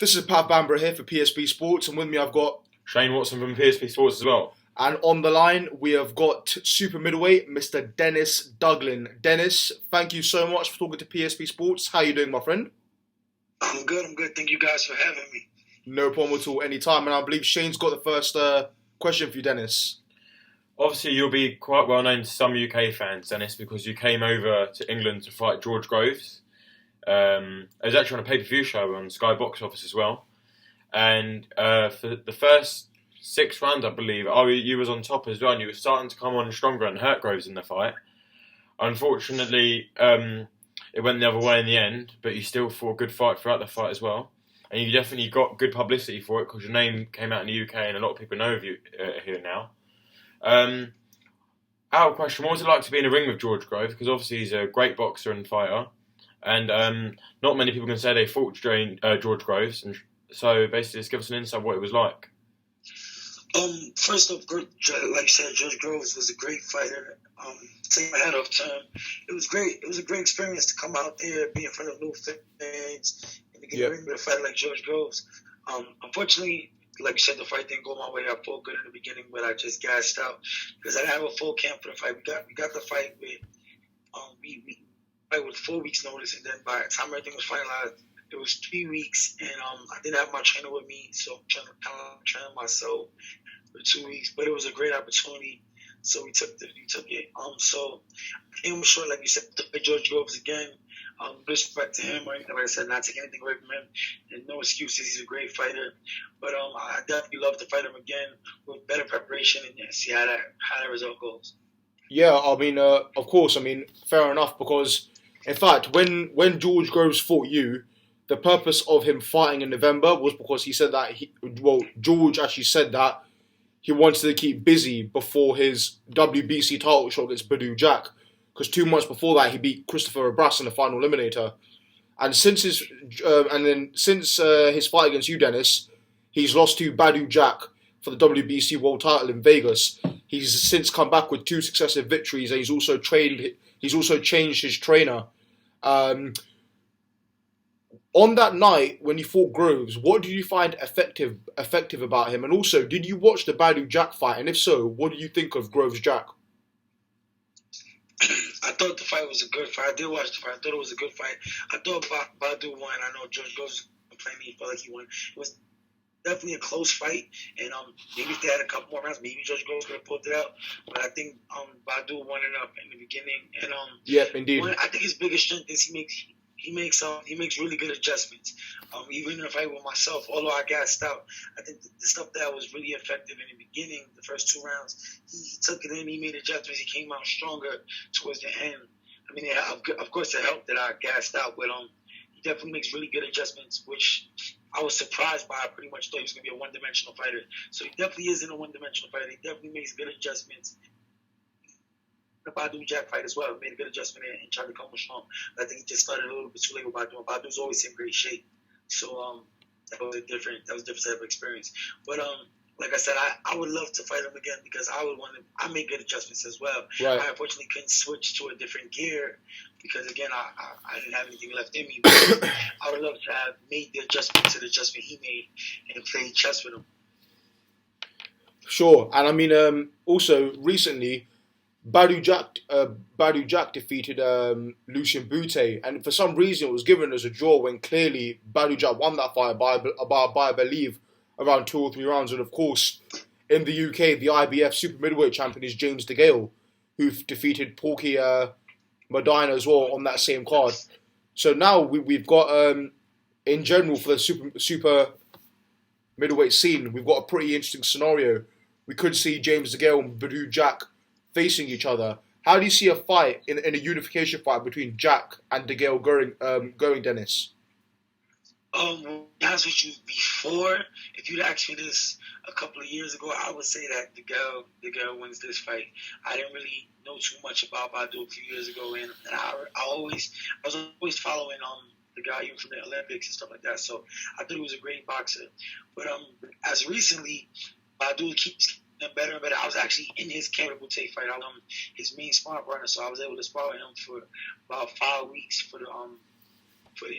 This is Pat Bamber here for PSP Sports, and with me I've got Shane Watson from PSP Sports as well. And on the line we have got super middleweight Mr. Denis Douglin. Dennis, thank you so much for talking to PSP Sports. How are you doing, my friend? I'm good. Thank you guys for having me. No problem at all, anytime. And I believe Shane's got the first question for you, Dennis. Obviously, you'll be quite well known to some UK fans, Dennis, because you came over to England to fight George Groves. It was actually on a pay-per-view show on Sky Box Office as well. And for the first 6 rounds, I believe, you was on top as well, and you were starting to come on stronger and hurt Groves in the fight. Unfortunately, it went the other way in the end, but you still fought a good fight throughout the fight as well. And you definitely got good publicity for it because your name came out in the UK and a lot of people know of you here now. Our question, what was it like to be in a ring with George Groves? Because obviously he's a great boxer and fighter. And not many people can say they fought George Groves. And so basically just give us an insight of what it was like. First off, like you said, George Groves was a great fighter. Take my hat off to him. It was great. It was a great experience to come out there, be in front of new fans, and to get a ring with a fighter like George Groves. Unfortunately, like you said, the fight didn't go my way. I fought good in the beginning, but I just gassed out because I didn't have a full camp for the fight. We got the fight with we fight with 4 weeks notice, and then by the time everything was finalized, it was 3 weeks, and I didn't have my trainer with me, so I'm trying to kind of train myself for 2 weeks. But it was a great opportunity, so we took it. So I came short, like you said, to play George Groves again. Respect to him, right? Like I said, not taking anything away from him, and no excuses. He's a great fighter, but I definitely love to fight him again with better preparation and see how that result goes. Yeah, I mean, of course, I mean, fair enough, because in fact, when George Groves fought you, the purpose of him fighting in November was because he said that George actually said that he wanted to keep busy before his WBC title shot against Badou Jack. Because 2 months before that, he beat Christopher Abrass in the final eliminator, and since his fight against you, Dennis, he's lost to Badou Jack for the WBC world title in Vegas. He's since come back with 2 successive victories, and he's also changed his trainer. On that night when you fought Groves, what did you find effective about him? And also, did you watch the Badou Jack fight? And if so, what did you think of Groves Jack? I thought the fight was a good fight. I did watch the fight. I thought it was a good fight. I thought Badou won. I know George Groves playing me. He felt like he won. It was definitely a close fight. And maybe if they had a couple more rounds, maybe George Groves could have pulled it out. But I think Badou won it up in the beginning. And yeah, indeed. I think his biggest strength is he makes really good adjustments. Even in a fight with myself, although I gassed out, I think the stuff that was really effective in the beginning, the first 2 rounds, he took it in, he made adjustments, he came out stronger towards the end. I mean, of course it helped that I gassed out, but he definitely makes really good adjustments, which I was surprised by. I pretty much thought he was going to be a one-dimensional fighter. So he definitely isn't a one-dimensional fighter. He definitely makes good adjustments. The Badou Jack fight as well made a good adjustment and tried to come strong. I think he just started a little bit too late with Badou. Badou's always in great shape, so that was a different type of experience. But like I said, I would love to fight him again because I make good adjustments as well. Right. I unfortunately couldn't switch to a different gear because again I didn't have anything left in me. But I would love to have made the adjustment to the adjustment he made and played chess with him. Sure, and I mean, also recently, Badou Jack defeated Lucien Boutte, and for some reason it was given as a draw when clearly Badou Jack won that fight by I believe around 2 or 3 rounds. And of course, in the UK, the IBF super middleweight champion is James Degale, who defeated Porky Medina as well on that same card. So now we've got in general for the super middleweight scene, we've got a pretty interesting scenario. We could see James Degale and Badou Jack facing each other. How do you see a fight in a unification fight between Jack and Degale going, Dennis? To be honest with you, before, if you'd asked me this a couple of years ago, I would say that Degale wins this fight. I didn't really know too much about Badou a few years ago, and I was always following the guy even from the Olympics and stuff like that. So I thought he was a great boxer. But as recently, Badou keeps getting better and better. I was actually in his camp with Boutte fight. I was his main sparring partner, so I was able to spar with him for about 5 weeks for for the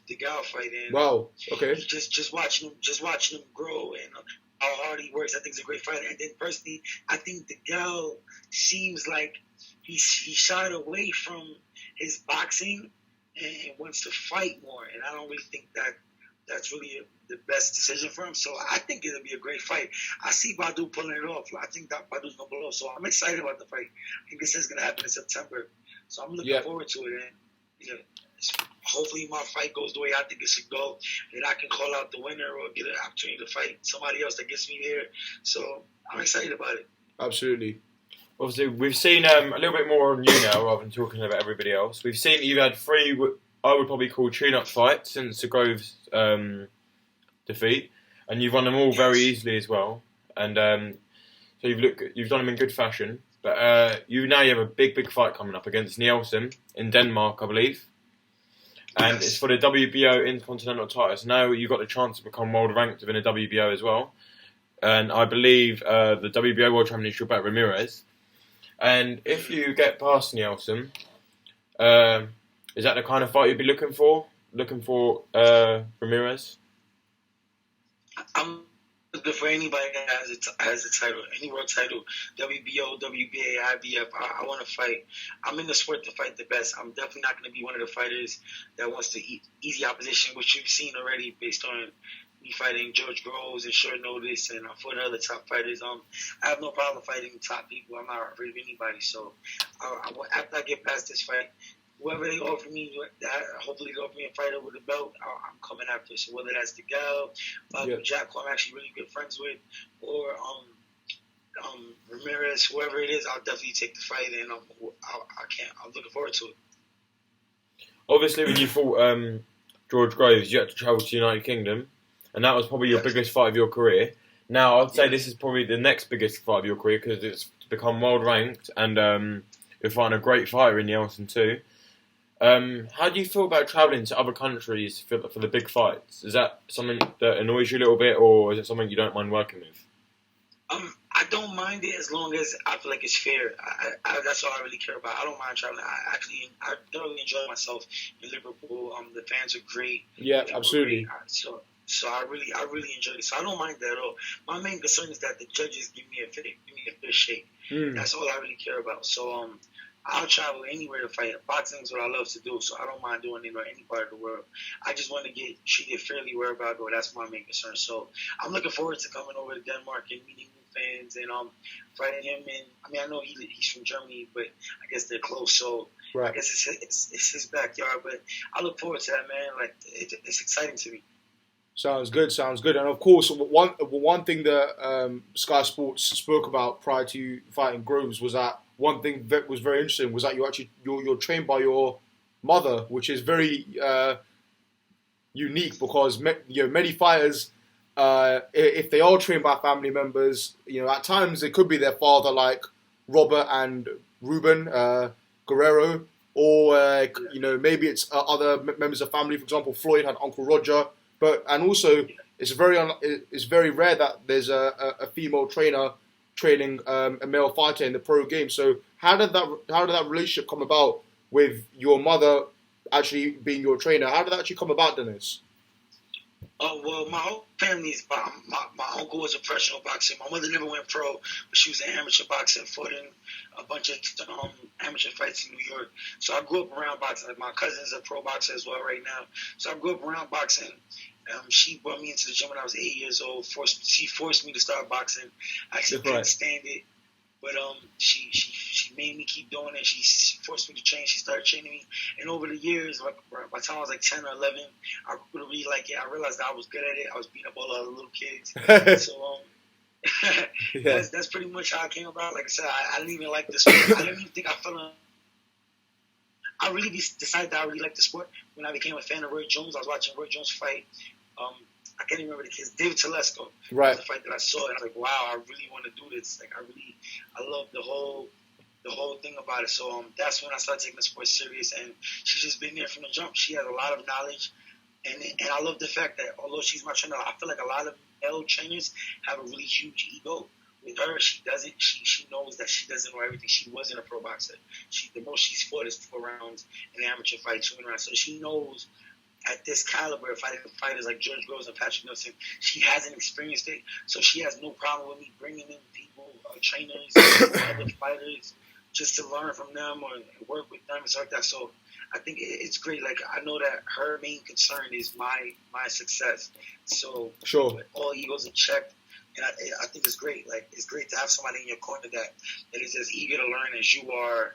Degale fight, and Wow. Okay. just watching him grow and how hard he works. I think he's a great fighter. And then personally, I think Degale seems like he shied away from his boxing and wants to fight more. And I don't really think that's really the best decision for him. So I think it'll be a great fight. I see Badu pulling it off. I think that Badu's gonna pull it off. So I'm excited about the fight. I think this is gonna happen in September. So I'm looking forward to it. And hopefully my fight goes the way I think it should go, and I can call out the winner or get an opportunity to fight somebody else that gets me there. So I'm excited about it. Absolutely. Obviously, we've seen a little bit more on you now rather than talking about everybody else. We've seen you've had 3, I would probably call tune-up fights since the Groves defeat, and you've won them all very easily as well. And so you've done them in good fashion. But you have a big fight coming up against Nielsen in Denmark, I believe. And it's for the WBO Intercontinental title. So now you've got the chance to become world ranked within the WBO as well. And I believe the WBO World Champion is Gilberto Ramirez. And if you get past Nielsen, is that the kind of fight you'd be looking for? Looking for Ramirez? I'm looking for anybody that has a title, any world title, WBO, WBA, IBF. I want to fight. I'm in the sport to fight the best. I'm definitely not going to be one of the fighters that wants to eat easy opposition, which you've seen already based on me fighting George Groves and short notice and for the other top fighters. I have no problem fighting top people. I'm not afraid of anybody. So after I get past this fight, whoever they offer me, hopefully they offer me a fighter with a belt, I'm coming after. So whether that's Degale, Jack, who I'm actually really good friends with, or Ramirez, whoever it is, I'll definitely take the fight, and I'm looking forward to it. Obviously, when you fought George Groves, you had to travel to the United Kingdom, and that was probably your biggest fight of your career. Now, I'd say this is probably the next biggest fight of your career because it's become world ranked, and you're fighting a great fighter in Nielsen too. How do you feel about travelling to other countries for the big fights? Is that something that annoys you a little bit, or is it something you don't mind working with? I don't mind it as long as I feel like it's fair. That's all I really care about. I don't mind traveling. I thoroughly enjoy myself in Liverpool. The fans are great. Yeah, absolutely. So I really enjoyed it. So I don't mind that at all. My main concern is that the judges give me a fair shake. That's all I really care about. So I'll travel anywhere to fight. Boxing is what I love to do, so I don't mind doing it in any part of the world. I just want to get treated fairly wherever I go. That's my main concern. So I'm looking forward to coming over to Denmark and meeting new fans and fighting him. And I know he's from Germany, but I guess they're close, so I guess it's his backyard. But I look forward to that, man. Like it's exciting to me. Sounds good. And of course, one thing that Sky Sports spoke about prior to fighting Groves was that one thing that was very interesting was that you're trained by your mother, which is very unique because many fighters, if they are trained by family members, at times it could be their father, like Robert and Ruben Guerrero, or maybe it's other members of family. For example, Floyd had Uncle Roger, and also it's very rare that there's a female trainer training a male fighter in the pro game. So how did that relationship come about with your mother actually being your trainer? How did that actually come about, Dennis? Well, my whole family's my uncle was a professional boxer. My mother never went pro, but she was an amateur boxer, fought in a bunch of amateur fights in New York. So I grew up around boxing. Like my cousin's a pro boxer as well right now. So I grew up around boxing. She brought me into the gym when I was 8 years old. She forced me to start boxing. I actually couldn't stand it, but she made me keep doing it. She forced me to train. She started training me, and over the years, like by the time I was like 10 or 11, I really like it. I realized that I was good at it. I was beating up all the other little kids. So that's pretty much how it came about. Like I said, I didn't even like the sport. I didn't even think I fell in. I really decided that I really liked the sport when I became a fan of Roy Jones. I was watching Roy Jones fight. I can't even remember the kid's David Telesco. Right. The fight that I saw, and I was like, wow, I really want to do this. Like, I love the whole thing about it. So that's when I started taking the sport serious, and she's just been there from the jump. She has a lot of knowledge, and I love the fact that although she's my trainer, I feel like a lot of male trainers have a really huge ego. With her, she doesn't. She knows that she doesn't know everything. She wasn't a pro boxer. The most she's fought is 4 rounds in an amateur fight, 2 rounds. So she knows at this caliber, fighting fighters like George Groves and Patrick Nielsen, she hasn't experienced it, so she has no problem with me bringing in people, trainers, other fighters, just to learn from them or work with them and stuff like that. So I think it's great. Like, I know that her main concern is my success. So Sure. with all egos in check, and I think it's great. Like, it's great to have somebody in your corner that is as eager to learn as you are.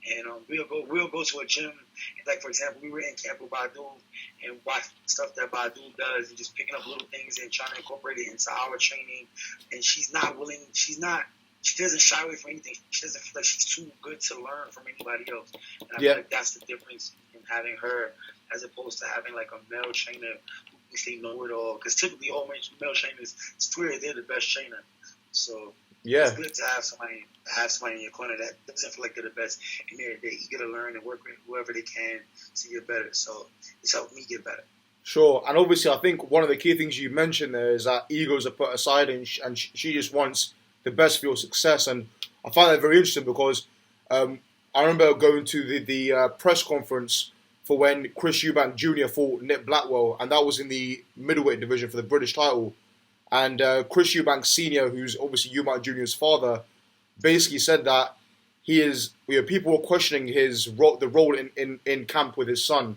And we'll go to a gym. Like, for example, we were in camp with Badu and watch stuff that Badu does, and just picking up little things and trying to incorporate it into our training. And she's not willing. She doesn't shy away from anything. She doesn't feel like she's too good to learn from anybody else. And I feel like that's the difference in having her as opposed to having like a male trainer who thinks they know it all. Because typically all male trainers swear they're the best trainer. So it's good to have somebody in your corner that doesn't feel like they're the best, and they're eager to learn and work with whoever they can to get better. So it's helped me get better. Sure, and obviously I think one of the key things you mentioned there is that egos are put aside, and she just wants the best for your success. And I find that very interesting because I remember going to the press conference for when Chris Eubank Jr. fought Nick Blackwell, and that was in the middleweight division for the British title. And Chris Eubank Sr., who's obviously Eubank Jr.'s father, basically said that people were questioning the role in camp with his son.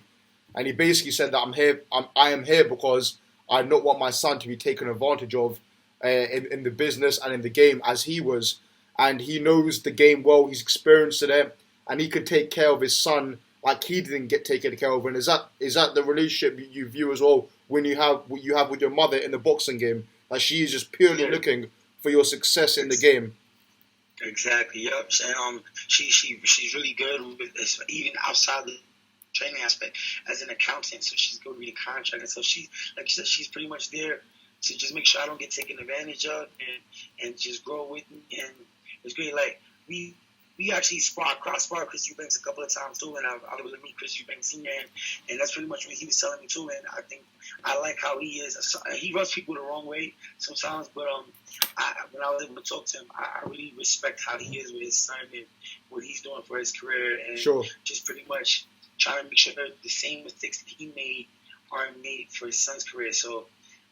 And he basically said that I am here because I don't want my son to be taken advantage of in the business and in the game as he was. And he knows the game well, he's experienced it, and he could take care of his son like he didn't get taken care of. And is that the relationship you view as well when you have what you have with your mother in the boxing game? Like, she is just purely looking for your success in the game. Exactly. Yep. And she's really good with this, even outside the training aspect as an accountant. So she's good reading contract, and so she, like you said, she's pretty much there to just make sure I don't get taken advantage of and just grow with me. And it's great. Like, we actually cross spar Chris Eubanks a couple of times too, and I was able to meet Chris Eubanks Sr. and that's pretty much what he was telling me too. And I think I like how he is. He rubs people the wrong way sometimes, but when I was able to talk to him, I really respect how he is with his son and what he's doing for his career, and just pretty much trying to make sure that the same mistakes that he made aren't made for his son's career. So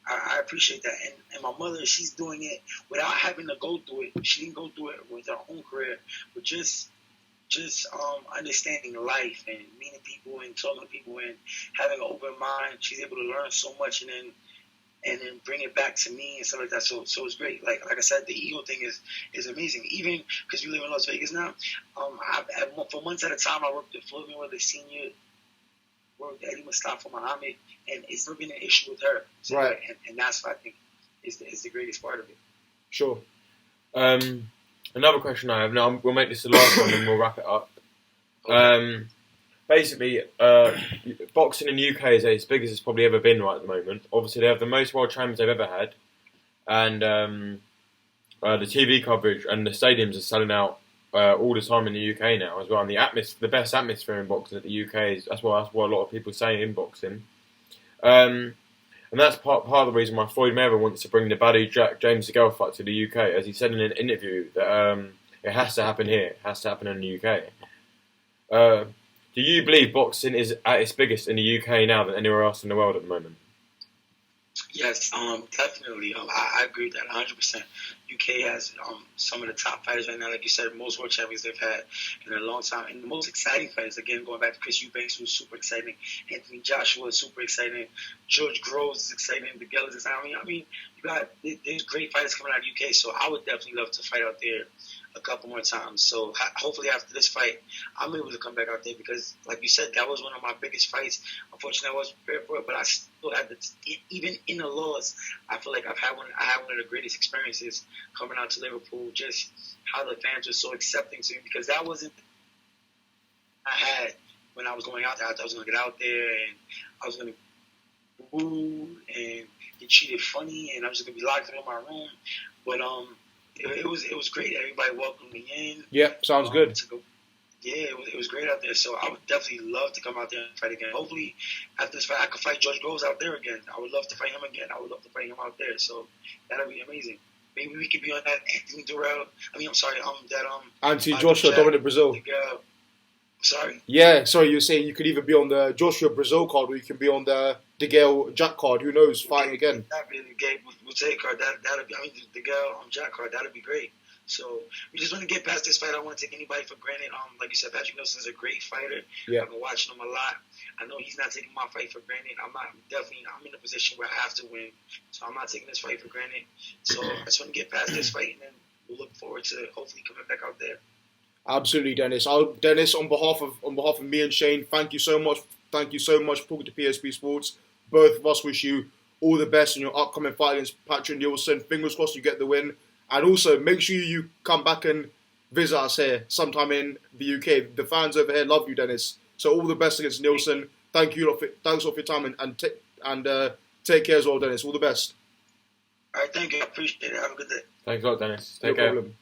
I appreciate that. And my mother, she's doing it without having to go through it. She didn't go through it with her own career, but just understanding life and meeting people and talking to people and having an open mind. She's able to learn so much and then bring it back to me and stuff like that. So it's great. Like I said, the ego thing is amazing. Even because we live in Las Vegas now, for months at a time, I worked with Floyd Mayweather Sr., worked with Eddie Mustafa Muhammad, and it's never been an issue with her. So, right. And that's what I think is the greatest part of it. Sure. Another question I have, now we'll make this the last one and we'll wrap it up. Basically, boxing in the UK is as big as it's probably ever been right at the moment. Obviously, they have the most world champions they've ever had, and the TV coverage and the stadiums are selling out all the time in the UK now as well. And the best atmosphere in boxing at the UK is that's what a lot of people say in boxing. And that's part of the reason why Floyd Mayweather wants to bring the Badou Jack James Degale fight to the UK, as he said in an interview that it has to happen here, it has to happen in the UK. Do you believe boxing is at its biggest in the UK now than anywhere else in the world at the moment? Yes, definitely. I agree with that 100%. UK has some of the top fighters right now, like you said, most world champions they've had in a long time. And the most exciting fighters, again, going back to Chris Eubanks, who's super exciting. Anthony Joshua is super exciting. George Groves is exciting. Degale is exciting. I mean, there's great fighters coming out of the UK, so I would definitely love to fight out there a couple more times. So hopefully after this fight, I'm able to come back out there because, like you said, that was one of my biggest fights. Unfortunately, I wasn't prepared for it, but I still had even in the loss, I feel like I had one of the greatest experiences coming out to Liverpool. Just how the fans were so accepting to me, because that wasn't I had when I was going out there. I thought I was going to get out there and I was going to boo and get treated funny, and I was just going to be locked in my room. But it was great. Everybody welcomed me in. Yeah, sounds good. It was great out there. So I would definitely love to come out there and fight again. Hopefully, after this fight, I could fight George Groves out there again. I would love to fight him again. I would love to fight him out there. So that'll be amazing. Maybe we could be on that Anthony Joshua, Dominic Brazil. Sorry? Yeah, sorry, you're saying you could either be on the Joshua Brazil card or you can be on the Degale Jack card. Who knows? Fighting again. That really gave Boutte card. That'd be. I mean, the girl on Jack card. That'd be great. So we just want to get past this fight. I don't want to take anybody for granted. Like you said, Patrick Nielsen's a great fighter. Yeah. I've been watching him a lot. I know he's not taking my fight for granted. I'm in a position where I have to win, so I'm not taking this fight for granted. So I just want to get past this fight, and then we'll look forward to hopefully coming back out there. Absolutely, Dennis. Dennis, on behalf of me and Shane, thank you so much. Thank you so much for talking to PSP Sports. Both of us wish you all the best in your upcoming fight against Patrick Nielsen. Fingers crossed you get the win. And also, make sure you come back and visit us here sometime in the UK. The fans over here love you, Dennis. So all the best against Nielsen. Thanks all for your time and take care as well, Dennis. All the best. All right, thank you. I appreciate it. Have a good day. Thanks a lot, Dennis. Take No care. problem.